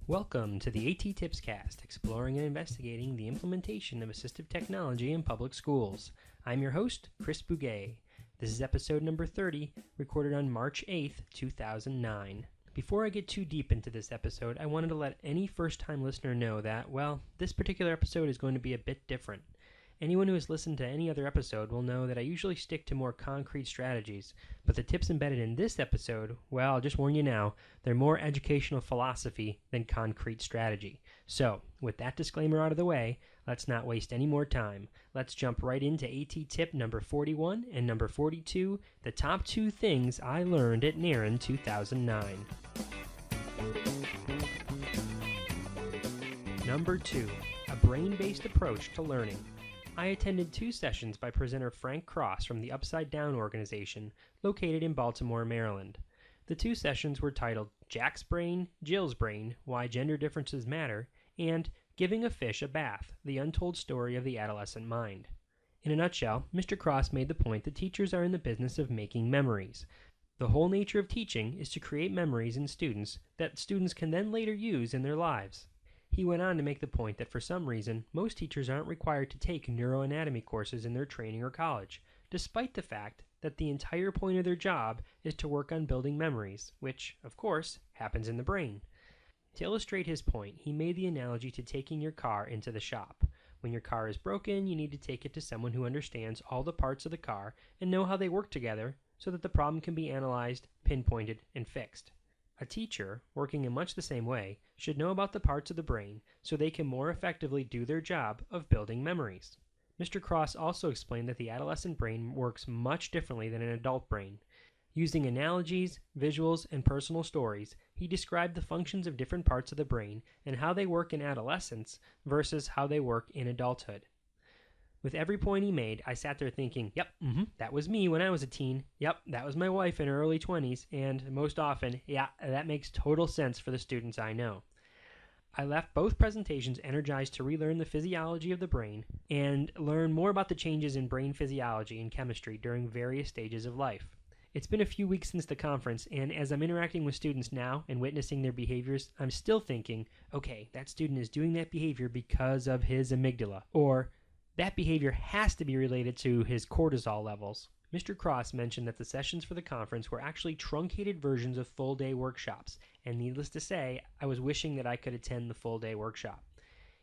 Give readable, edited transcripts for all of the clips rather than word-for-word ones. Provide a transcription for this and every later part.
Welcome to the A.T.TIPSCAST, exploring and investigating the implementation of assistive technology in public schools. I'm your host, Chris Bouguet. This is episode number 30, recorded on March 8th, 2009. Before I get too deep into this episode, I wanted to let any first-time listener know that, well, this particular episode is going to be a bit different. Anyone who has listened to any other episode will know that I usually stick to more concrete strategies, but the tips embedded in this episode, well, I'll just warn you now, they're more educational philosophy than concrete strategy. So, with that disclaimer out of the way, let's not waste any more time. Let's jump right into AT-TIP number 41 and number 42, the top 2 things I learned at NAREN 2009. Number 2, a brain-based approach to learning. I attended 2 sessions by presenter Frank Cross from the Upside Down organization located in Baltimore, Maryland. The 2 sessions were titled Jack's Brain, Jill's Brain, Why Gender Differences Matter, and Giving a Fish a Bath, The Untold Story of the Adolescent Mind. In a nutshell, Mr. Cross made the point that teachers are in the business of making memories. The whole nature of teaching is to create memories in students that students can then later use in their lives. He went on to make the point that for some reason, most teachers aren't required to take neuroanatomy courses in their training or college, despite the fact that the entire point of their job is to work on building memories, which, of course, happens in the brain. To illustrate his point, he made the analogy to taking your car into the shop. When your car is broken, you need to take it to someone who understands all the parts of the car and know how they work together so that the problem can be analyzed, pinpointed, and fixed. A teacher, working in much the same way, should know about the parts of the brain so they can more effectively do their job of building memories. Mr. Cross also explained that the adolescent brain works much differently than an adult brain. Using analogies, visuals, and personal stories, he described the functions of different parts of the brain and how they work in adolescence versus how they work in adulthood. With every point he made, I sat there thinking, yep, that was me when I was a teen. Yep, that was my wife in her early 20s. And most often, yeah, that makes total sense for the students I know. I left both presentations energized to relearn the physiology of the brain and learn more about the changes in brain physiology and chemistry during various stages of life. It's been a few weeks since the conference, and as I'm interacting with students now and witnessing their behaviors, I'm still thinking, okay, that student is doing that behavior because of his amygdala, or that behavior has to be related to his cortisol levels. Mr. Cross mentioned that the sessions for the conference were actually truncated versions of full-day workshops, and needless to say, I was wishing that I could attend the full-day workshop.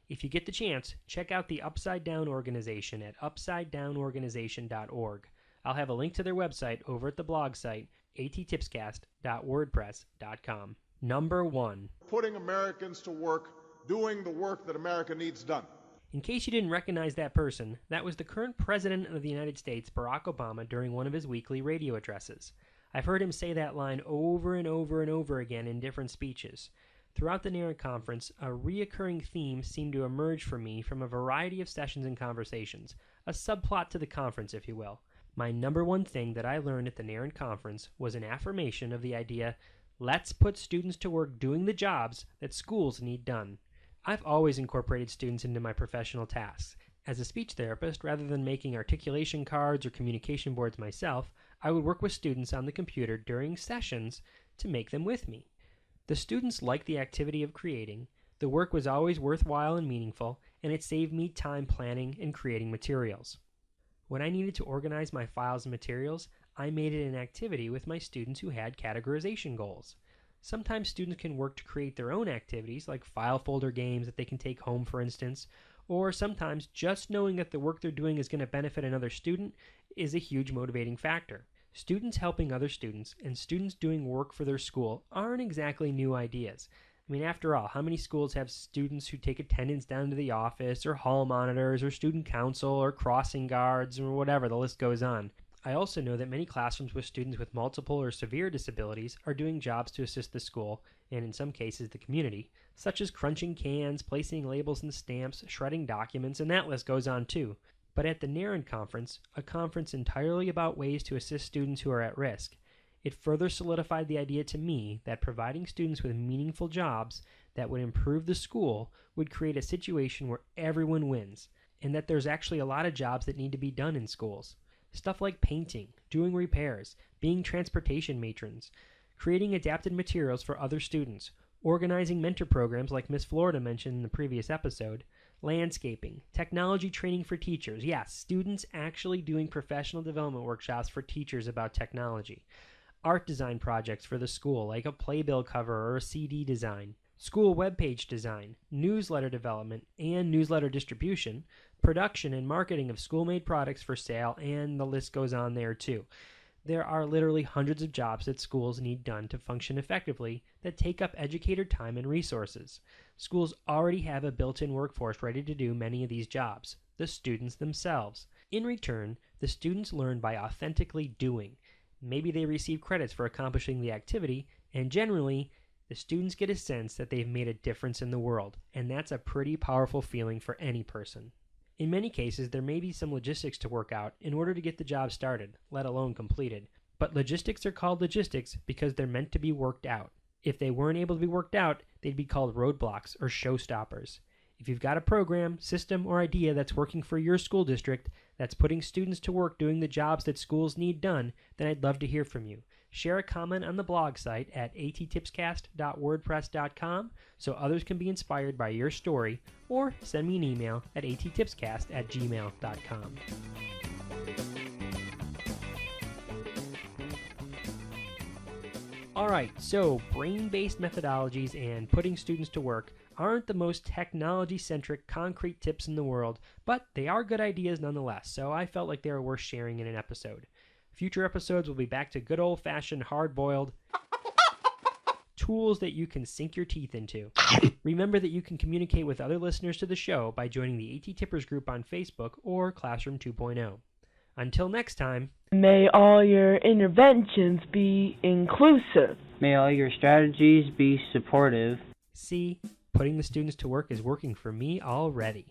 If you get the chance, check out the Upside Down organization at upsidedownorganization.org. I'll have a link to their website over at the blog site, AT.TIPSCAST.wordpress.com. Number 1. Putting Americans to work, doing the work that America needs done. In case you didn't recognize that person, that was the current President of the United States, Barack Obama, during one of his weekly radio addresses. I've heard him say that line over and over and over again in different speeches. Throughout the NAREN conference, a reoccurring theme seemed to emerge for me from a variety of sessions and conversations, a subplot to the conference, if you will. My number 1 thing that I learned at the NAREN conference was an affirmation of the idea, let's put students to work doing the jobs that schools need done. I've always incorporated students into my professional tasks. As a speech therapist, rather than making articulation cards or communication boards myself, I would work with students on the computer during sessions to make them with me. The students liked the activity of creating, the work was always worthwhile and meaningful, and it saved me time planning and creating materials. When I needed to organize my files and materials, I made it an activity with my students who had categorization goals. Sometimes students can work to create their own activities, like file folder games that they can take home, for instance, or sometimes just knowing that the work they're doing is going to benefit another student is a huge motivating factor. Students helping other students and students doing work for their school aren't exactly new ideas. I mean, after all, how many schools have students who take attendance down to the office, or hall monitors, or student council, or crossing guards, or whatever, the list goes on. I also know that many classrooms with students with multiple or severe disabilities are doing jobs to assist the school, and in some cases the community, such as crunching cans, placing labels and stamps, shredding documents, and that list goes on too. But at the NAREN conference, a conference entirely about ways to assist students who are at risk, it further solidified the idea to me that providing students with meaningful jobs that would improve the school would create a situation where everyone wins, and that there's actually a lot of jobs that need to be done in schools. Stuff like painting, doing repairs, being transportation matrons, creating adapted materials for other students, organizing mentor programs like Miss Florida mentioned in the previous episode, landscaping, technology training for teachers. Yes, students actually doing professional development workshops for teachers about technology. Art design projects for the school, like a playbill cover or a CD design. School webpage design, newsletter development and newsletter distribution, production and marketing of school-made products for sale, and the list goes on there too. There are literally hundreds of jobs that schools need done to function effectively that take up educator time and resources. Schools already have a built-in workforce ready to do many of these jobs, the students themselves. In return, the students learn by authentically doing. Maybe they receive credits for accomplishing the activity, and generally, the students get a sense that they've made a difference in the world, and that's a pretty powerful feeling for any person. In many cases, there may be some logistics to work out in order to get the job started, let alone completed. But logistics are called logistics because they're meant to be worked out. If they weren't able to be worked out, they'd be called roadblocks or showstoppers. If you've got a program, system, or idea that's working for your school district, that's putting students to work doing the jobs that schools need done, then I'd love to hear from you. Share a comment on the blog site at AT.TIPSCAST.wordpress.com so others can be inspired by your story, or send me an email at AT.TIPSCAST@gmail.com. Alright, so brain-based methodologies and putting students to work aren't the most technology-centric concrete tips in the world, but they are good ideas nonetheless, so I felt like they were worth sharing in an episode. Future episodes will be back to good old-fashioned hard-boiled tools that you can sink your teeth into. Remember that you can communicate with other listeners to the show by joining the AT Tippers group on Facebook or Classroom 2.0. Until next time, may all your interventions be inclusive. May all your strategies be supportive. see, putting the students to work is working for me already.